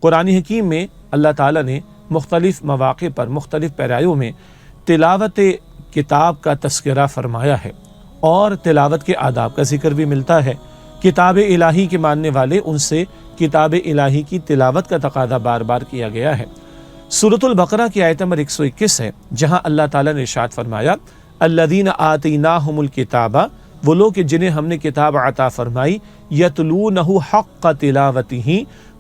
قرآن حکیم میں اللہ تعالیٰ نے مختلف مواقع پر مختلف پیرایوں میں تلاوت کتاب کا تذکرہ فرمایا ہے، اور تلاوت کے آداب کا ذکر بھی ملتا ہے۔ کتاب الہی کے ماننے والے ان سے کتاب الہی کی تلاوت کا تقاضا بار بار کیا گیا ہے۔ سورۃ البقرہ کی آیت نمبر 121 ہے، جہاں اللہ تعالیٰ نے ارشاد فرمایا الذین آتیناہم الکتاب، وہ لوگ کہ جنہیں ہم نے کتاب عطا فرمائی، یتلونہ حق تلاوتہ،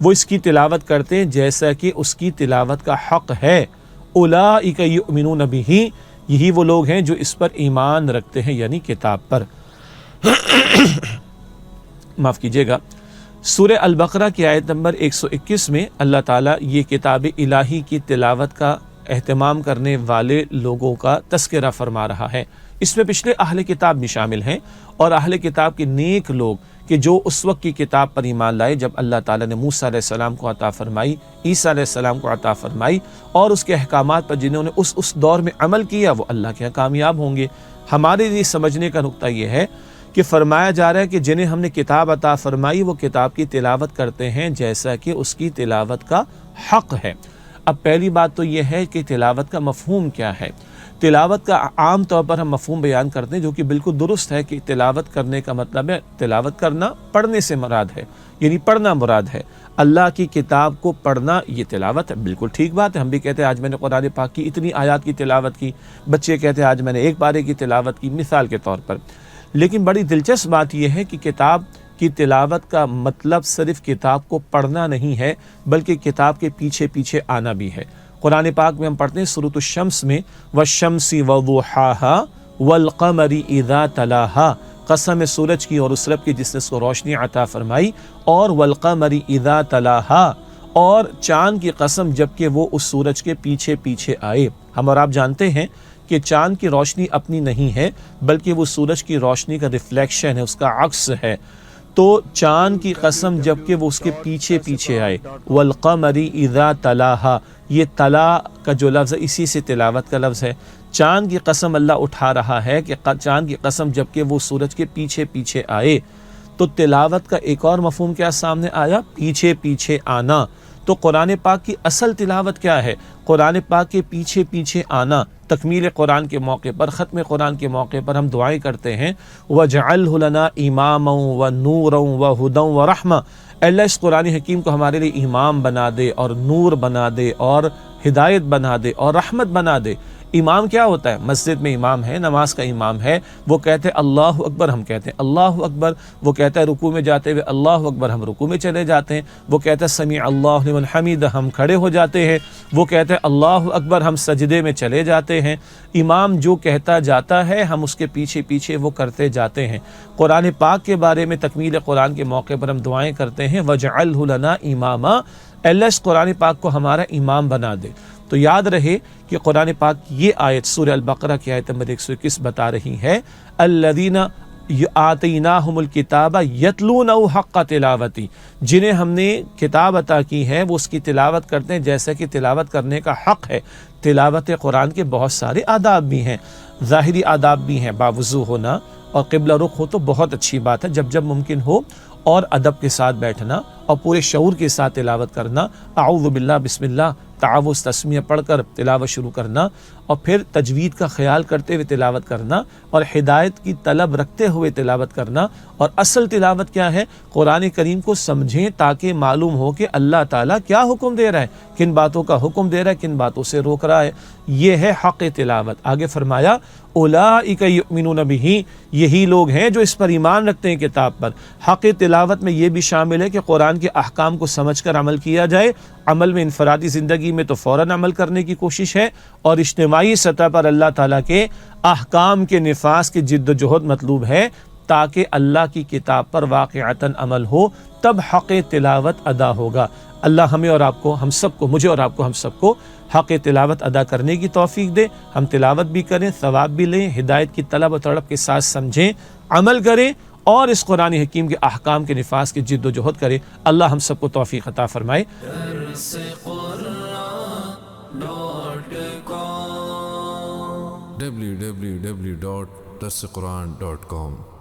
وہ اس کی تلاوت کرتے ہیں جیسا کہ اس کی تلاوت کا حق ہے۔ اولئک یؤمنون بہ، یہی وہ لوگ ہیں جو اس پر ایمان رکھتے ہیں، یعنی کتاب پر۔ معاف کیجیے گا، سورہ البقرہ کی آیت نمبر 121 میں اللہ تعالیٰ یہ کتاب الہی کی تلاوت کا اہتمام کرنے والے لوگوں کا تذکرہ فرما رہا ہے۔ اس میں پچھلے اہل کتاب بھی شامل ہیں، اور اہل کتاب کے نیک لوگ کہ جو اس وقت کی کتاب پر ایمان لائے جب اللہ تعالیٰ نے موسیٰ علیہ السلام کو عطا فرمائی، عیسیٰ علیہ السلام کو عطا فرمائی، اور اس کے احکامات پر جنہوں نے اس دور میں عمل کیا، وہ اللہ کے یہاں کامیاب ہوں گے۔ ہمارے لیے سمجھنے کا نقطہ یہ ہے کہ فرمایا جا رہا ہے کہ جنہیں ہم نے کتاب عطا فرمائی وہ کتاب کی تلاوت کرتے ہیں جیسا کہ اس کی تلاوت کا حق ہے۔ اب پہلی بات تو یہ ہے کہ تلاوت کا مفہوم کیا ہے۔ تلاوت کا عام طور پر ہم مفہوم بیان کرتے ہیں جو کہ بالکل درست ہے کہ تلاوت کرنے کا مطلب ہے تلاوت کرنا، پڑھنے سے مراد ہے، یعنی پڑھنا مراد ہے۔ اللہ کی کتاب کو پڑھنا یہ تلاوت ہے، بالکل ٹھیک بات ہے۔ ہم بھی کہتے ہیں آج میں نے قرآن پاک کی اتنی آیات کی تلاوت کی، بچے کہتے ہیں آج میں نے ایک پارے کی تلاوت کی، مثال کے طور پر۔ لیکن بڑی دلچسپ بات یہ ہے کہ کتاب کی تلاوت کا مطلب صرف کتاب کو پڑھنا نہیں ہے، بلکہ کتاب کے پیچھے پیچھے آنا بھی ہے۔ قرآن پاک میں ہم پڑھتے ہیں سورۃ الشمس میں والشمس وضحاها والقمر اذا تلاها، قسم ہے سورج کی اور اس رب کی جس نے اس کو روشنی عطا فرمائی، اور والقمر اذا تلاها، اور چاند کی قسم جبکہ وہ اس سورج کے پیچھے پیچھے آئے۔ ہم اور آپ جانتے ہیں کہ چاند کی روشنی اپنی نہیں ہے، بلکہ وہ سورج کی روشنی کا ریفلیکشن ہے، اس کا عکس ہے۔ تو چاند کی قسم جبکہ وہ اس کے پیچھے پیچھے آئے۔ والقمر اذا تلاها، یہ تلا کا جو لفظ ہے اسی سے تلاوت کا لفظ ہے۔ چاند کی قسم اللہ اٹھا رہا ہے کہ چاند کی قسم جبکہ وہ سورج کے پیچھے پیچھے آئے۔ تو تلاوت کا ایک اور مفہوم کیا سامنے آیا؟ پیچھے پیچھے آنا۔ تو قرآن پاک کی اصل تلاوت کیا ہے؟ قرآن پاک کے پیچھے پیچھے آنا۔ تکمیل قرآن کے موقع پر، ختم قرآن کے موقع پر ہم دعائیں کرتے ہیں وَجْعَلْهُ لَنَا إِمَامًا وَنُورًا وَهُدًى وَرَحْمَةً، اللہ اس قرآن حکیم کو ہمارے لیے امام بنا دے اور نور بنا دے اور ہدایت بنا دے اور رحمت بنا دے۔ امام کیا ہوتا ہے؟ مسجد میں امام ہے، نماز کا امام ہے، وہ کہتے ہیں اللہ اکبر، ہم کہتے ہیں اللہ اکبر، وہ کہتا ہے رکوع میں جاتے ہوئے اللہ اکبر، ہم رکوع میں چلے جاتے ہیں، وہ کہتا ہے سمیع اللہ لمن حمیدہ، ہم کھڑے ہو جاتے ہیں، وہ کہتے ہیں اللہ اکبر، ہم سجدے میں چلے جاتے ہیں۔ امام جو کہتا جاتا ہے ہم اس کے پیچھے پیچھے وہ کرتے جاتے ہیں۔ قرآن پاک کے بارے میں تکمیل قرآن کے موقع پر ہم دعائیں کرتے ہیں وَجْعَلْهُ لَنَا إِمَامًا، اللہ اس قرآن پاک کو ہمارا امام بنا دے۔ تو یاد رہے کہ قرآن پاک یہ آیت سورہ البقرہ کی آیت نمبر 121 بتا رہی ہے الذین آتیناہم الکتاب یتلونہ حق تلاوتی، جنہیں ہم نے کتاب عطا کی ہے وہ اس کی تلاوت کرتے ہیں جیسا کہ تلاوت کرنے کا حق ہے۔ تلاوت قرآن کے بہت سارے آداب بھی ہیں، ظاہری آداب بھی ہیں، باوضو ہونا اور قبلہ رخ ہو تو بہت اچھی بات ہے، جب جب ممکن ہو، اور ادب کے ساتھ بیٹھنا اور پورے شعور کے ساتھ تلاوت کرنا، اعوذ باللہ بسم اللہ تعوذ تسمیہ پڑھ کر تلاوت شروع کرنا، اور پھر تجوید کا خیال کرتے ہوئے تلاوت کرنا اور ہدایت کی طلب رکھتے ہوئے تلاوت کرنا۔ اور اصل تلاوت کیا ہے؟ قرآن کریم کو سمجھیں تاکہ معلوم ہو کہ اللہ تعالیٰ کیا حکم دے رہا ہے، کن باتوں کا حکم دے رہا ہے، کن باتوں سے روک رہا ہے۔ یہ ہے حق تلاوت۔ آگے فرمایا اولئک یؤمنون بہ، یہی لوگ ہیں جو اس پر ایمان رکھتے ہیں کتاب پر۔ حق تلاوت میں یہ بھی شامل ہے کہ قرآن کے احکام کو سمجھ کر عمل کیا جائے، عمل میں انفرادی زندگی میں تو فوراً عمل کرنے کی کوشش ہے، اور اجتماعی سطح پر اللہ تعالیٰ کے احکام کے نفاذ کی جد و جہد مطلوب ہے تاکہ اللہ کی کتاب پر واقعتاً عمل ہو، تب حق تلاوت ادا ہوگا۔ اللہ ہمیں اور آپ کو، ہم سب کو، مجھے اور آپ کو، ہم سب کو حق تلاوت ادا کرنے کی توفیق دے، ہم تلاوت بھی کریں، ثواب بھی لیں، ہدایت کی طلب و تڑپ کے ساتھ سمجھیں، عمل کریں، اور اس قرآن حکیم کے احکام کے نفاذ کی جد و جہد کریں۔ اللہ ہم سب کو توفیق عطا فرمائے۔ www.darsequran.com